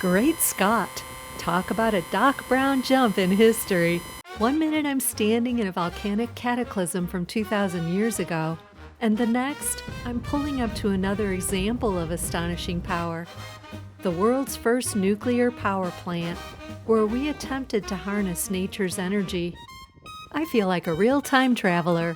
Great Scott! Talk about a Doc Brown jump in history. 1 minute I'm standing in a volcanic cataclysm from 2,000 years ago, and the next I'm pulling up to another example of astonishing power. The world's first nuclear power plant, where we attempted to harness nature's energy. I feel like a real time traveler.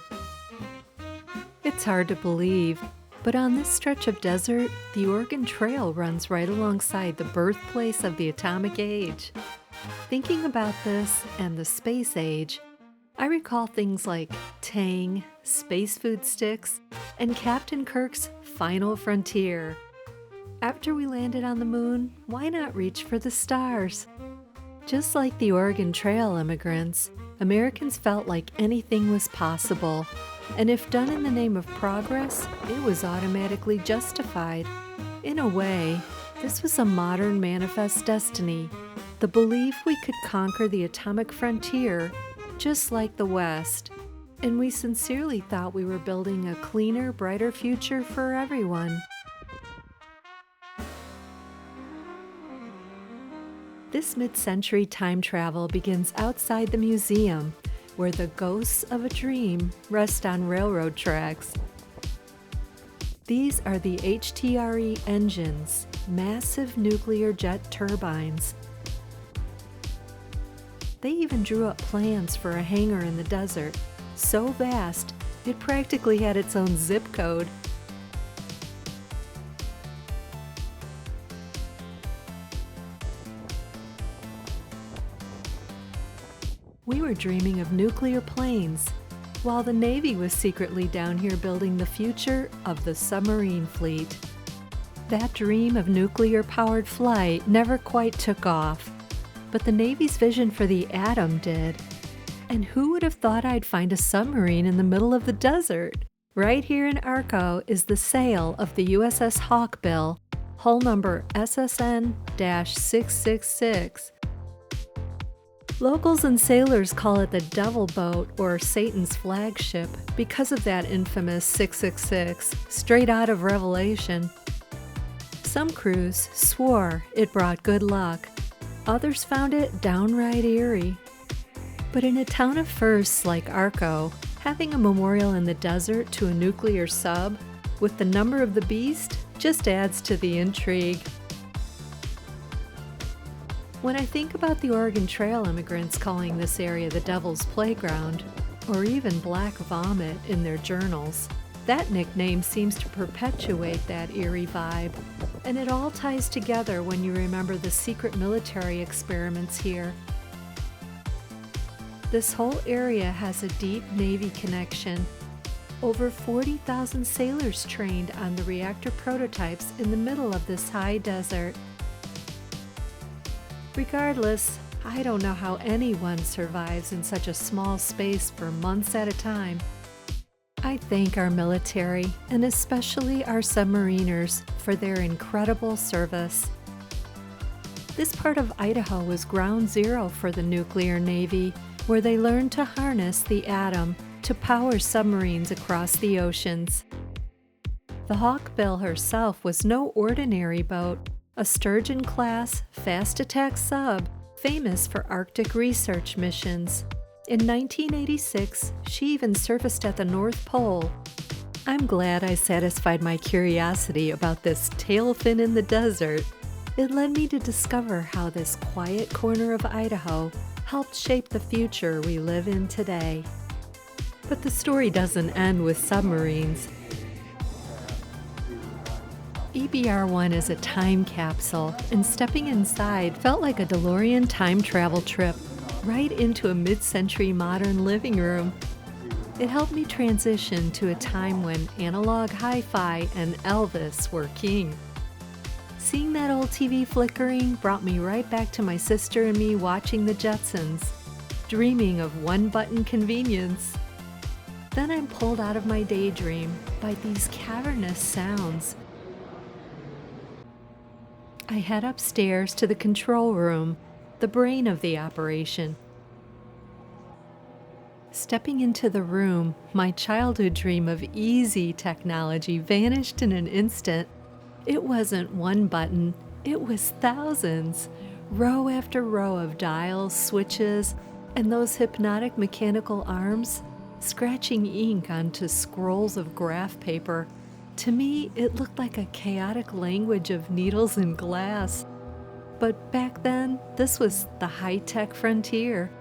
It's hard to believe, but on this stretch of desert, the Oregon Trail runs right alongside the birthplace of the atomic age. Thinking about this and the space age, I recall things like Tang, space food sticks, and Captain Kirk's Final Frontier. After we landed on the moon, why not reach for the stars? Just like the Oregon Trail immigrants, Americans felt like anything was possible, and if done in the name of progress, it was automatically justified. In a way, this was a modern manifest destiny, the belief we could conquer the atomic frontier just like the West, and we sincerely thought we were building a cleaner, brighter future for everyone. This mid-century time travel begins outside the museum, where the ghosts of a dream rest on railroad tracks. These are the HTRE engines, massive nuclear jet turbines. They even drew up plans for a hangar in the desert, so vast it practically had its own zip code. We were dreaming of nuclear planes, while the Navy was secretly down here building the future of the submarine fleet. That dream of nuclear-powered flight never quite took off, but the Navy's vision for the atom did. And who would have thought I'd find a submarine in the middle of the desert? Right here in Arco is the sail of the USS Hawkbill, hull number SSN-666. Locals and sailors call it the Devil Boat or Satan's flagship because of that infamous 666, straight out of Revelation. Some crews swore it brought good luck. Others found it downright eerie. But in a town of firsts like Arco, having a memorial in the desert to a nuclear sub with the number of the beast just adds to the intrigue. When I think about the Oregon Trail immigrants calling this area the Devil's Playground, or even Black Vomit in their journals, that nickname seems to perpetuate that eerie vibe, and it all ties together when you remember the secret military experiments here. This whole area has a deep Navy connection. Over 40,000 sailors trained on the reactor prototypes in the middle of this high desert. Regardless, I don't know how anyone survives in such a small space for months at a time. I thank our military, and especially our submariners, for their incredible service. This part of Idaho was ground zero for the nuclear Navy, where they learned to harness the atom to power submarines across the oceans. The Hawkbill herself was no ordinary boat, a Sturgeon-class, fast-attack sub, famous for Arctic research missions. In 1986, she even surfaced at the North Pole. I'm glad I satisfied my curiosity about this tail fin in the desert. It led me to discover how this quiet corner of Idaho helped shape the future we live in today. But the story doesn't end with submarines. EBR-1 is a time capsule, and stepping inside felt like a DeLorean time travel trip right into a mid-century modern living room. It helped me transition to a time when analog hi-fi and Elvis were king. Seeing that old TV flickering brought me right back to my sister and me watching the Jetsons, dreaming of one-button convenience. Then I'm pulled out of my daydream by these cavernous sounds. I head upstairs to the control room, the brain of the operation. Stepping into the room, my childhood dream of easy technology vanished in an instant. It wasn't one button, It was thousands, row after row of dials, switches, and those hypnotic mechanical arms scratching ink onto scrolls of graph paper. To me, it looked like a chaotic language of needles and glass. But back then, this was the high-tech frontier.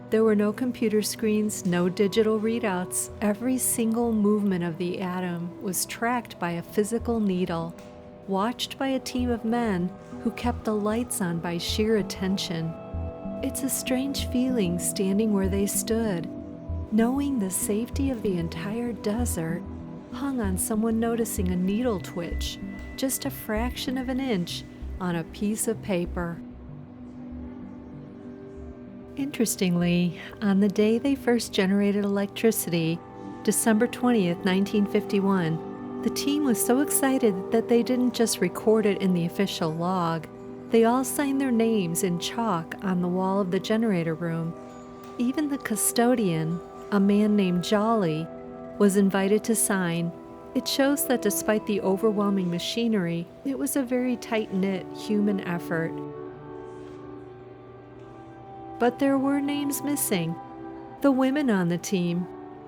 There were no computer screens, no digital readouts. Every single movement of the atom was tracked by a physical needle, watched by a team of men who kept the lights on by sheer attention. It's a strange feeling standing where they stood, knowing the safety of the entire desert hung on someone noticing a needle twitch, just a fraction of an inch, on a piece of paper. Interestingly, on the day they first generated electricity, December 20th, 1951, the team was so excited that they didn't just record it in the official log. They all signed their names in chalk on the wall of the generator room. Even the custodian, a man named Jolly, was invited to sign. It shows that despite the overwhelming machinery, it was a very tight-knit human effort. But there were names missing. The women on the team.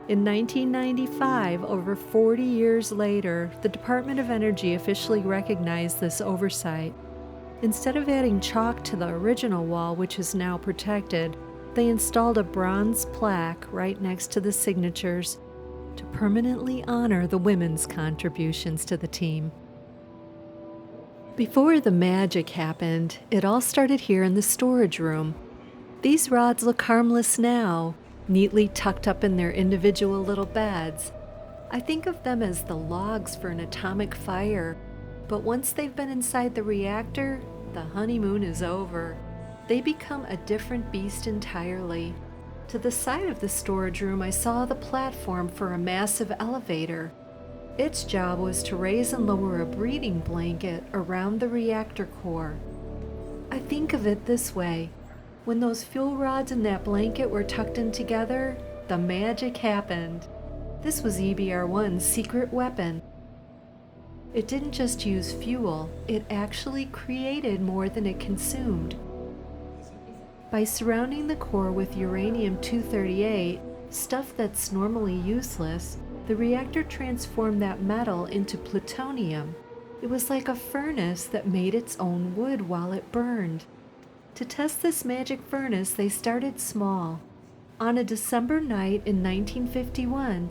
In 1995, over 40 years later, the Department of Energy officially recognized this oversight. Instead of adding chalk to the original wall, which is now protected, they installed a bronze plaque right next to the signatures to permanently honor the women's contributions to the team. Before the magic happened, it all started here in the storage room. These rods look harmless now, neatly tucked up in their individual little beds. I think of them as the logs for an atomic fire, but once they've been inside the reactor, the honeymoon is over. They become a different beast entirely. To the side of the storage room, I saw the platform for a massive elevator. Its job was to raise and lower a breathing blanket around the reactor core. I think of it this way. When those fuel rods and that blanket were tucked in together, the magic happened. This was EBR-1's secret weapon. It didn't just use fuel, it actually created more than it consumed. By surrounding the core with uranium-238, stuff that's normally useless, the reactor transformed that metal into plutonium. It was like a furnace that made its own wood while it burned. To test this magic furnace, they started small. On a December night in 1951,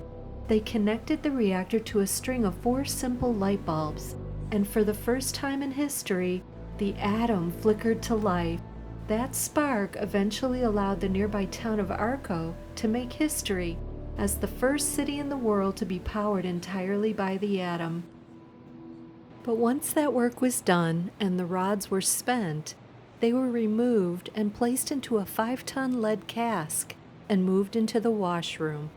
they connected the reactor to a string of 4 simple light bulbs, and for the first time in history, the atom flickered to life. That spark eventually allowed the nearby town of Arco to make history as the first city in the world to be powered entirely by the atom. But once that work was done and the rods were spent, they were removed and placed into a 5-ton lead cask and moved into the washroom.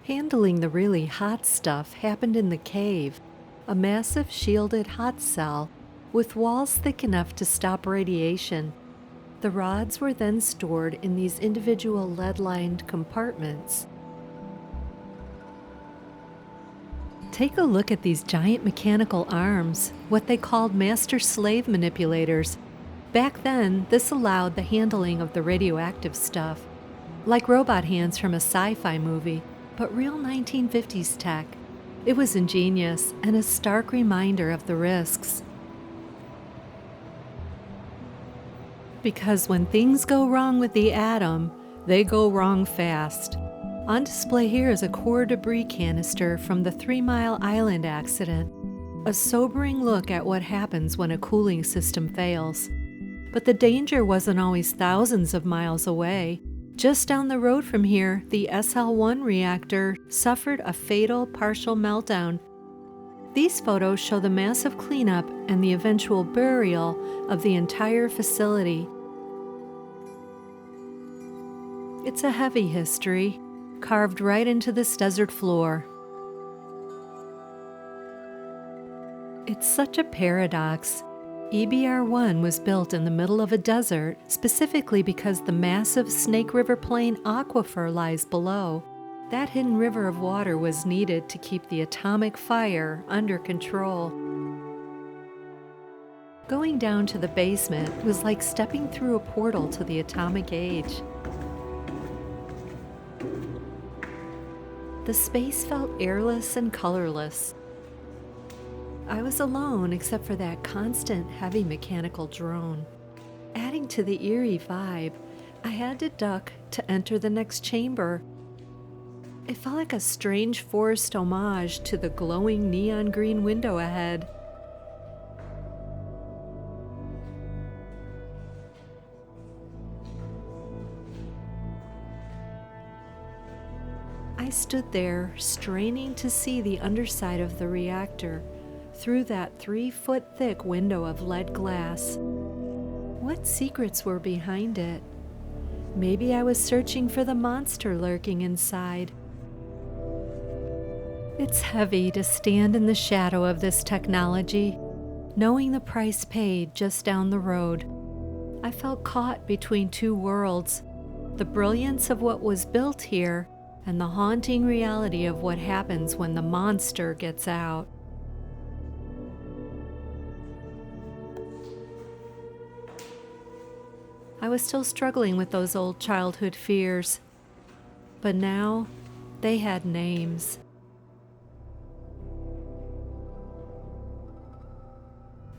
Handling the really hot stuff happened in the cave, a massive shielded hot cell with walls thick enough to stop radiation. The rods were then stored in these individual lead-lined compartments. Take a look at these giant mechanical arms, what they called master-slave manipulators. Back then, this allowed the handling of the radioactive stuff, like robot hands from a sci-fi movie, but real 1950s tech. It was ingenious and a stark reminder of the risks. Because when things go wrong with the atom, they go wrong fast. On display here is a core debris canister from the 3 Mile Island accident, a sobering look at what happens when a cooling system fails. But the danger wasn't always thousands of miles away. Just down the road from here, the SL-1 reactor suffered a fatal partial meltdown. These photos show the massive cleanup and the eventual burial of the entire facility. It's a heavy history, carved right into this desert floor. It's such a paradox. EBR-1 was built in the middle of a desert, specifically because the massive Snake River Plain aquifer lies below. That hidden river of water was needed to keep the atomic fire under control. Going down to the basement was like stepping through a portal to the atomic age. The space felt airless and colorless. I was alone except for that constant heavy mechanical drone. Adding to the eerie vibe, I had to duck to enter the next chamber. It felt like a strange forced homage to the glowing neon green window ahead. I stood there, straining to see the underside of the reactor through that 3-foot-thick window of lead glass. What secrets were behind it? Maybe I was searching for the monster lurking inside. It's heavy to stand in the shadow of this technology, knowing the price paid just down the road. I felt caught between two worlds, the brilliance of what was built here and the haunting reality of what happens when the monster gets out. I was still struggling with those old childhood fears, but now they had names.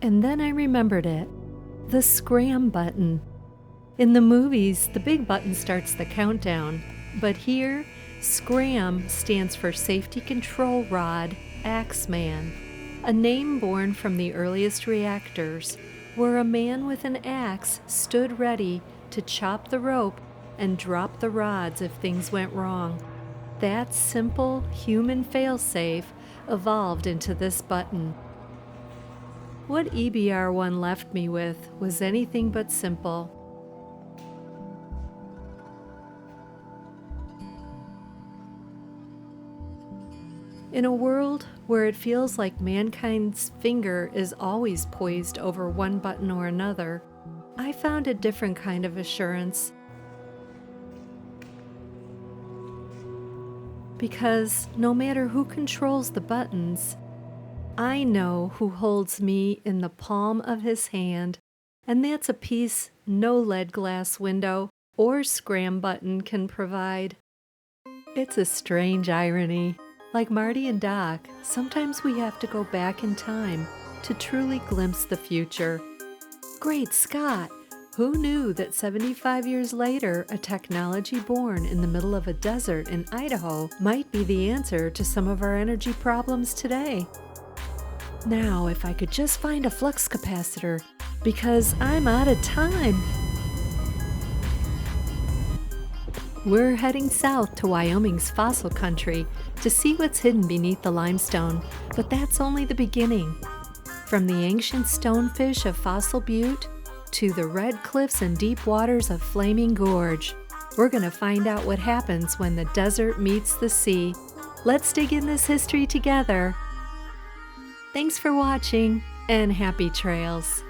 And then I remembered it, the SCRAM button. In the movies, the big button starts the countdown, but here, SCRAM stands for Safety Control Rod Axeman, a name born from the earliest reactors, where a man with an axe stood ready to chop the rope and drop the rods if things went wrong. That simple human failsafe evolved into this button. What EBR-1 left me with was anything but simple. In a world where it feels like mankind's finger is always poised over one button or another, I found a different kind of assurance. Because no matter who controls the buttons, I know who holds me in the palm of his hand, and that's a peace no lead glass window or SCRAM button can provide. It's a strange irony. Like Marty and Doc, sometimes we have to go back in time to truly glimpse the future. Great Scott! Who knew that 75 years later, a technology born in the middle of a desert in Idaho might be the answer to some of our energy problems today? Now, if I could just find a flux capacitor, because I'm out of time. We're heading south to Wyoming's fossil country to see what's hidden beneath the limestone, but that's only the beginning. From the ancient stonefish of fossil Butte to the red cliffs and deep waters of flaming Gorge, we're gonna find out what happens when the desert meets the sea. Let's dig in this history together. Thanks for watching, and happy trails.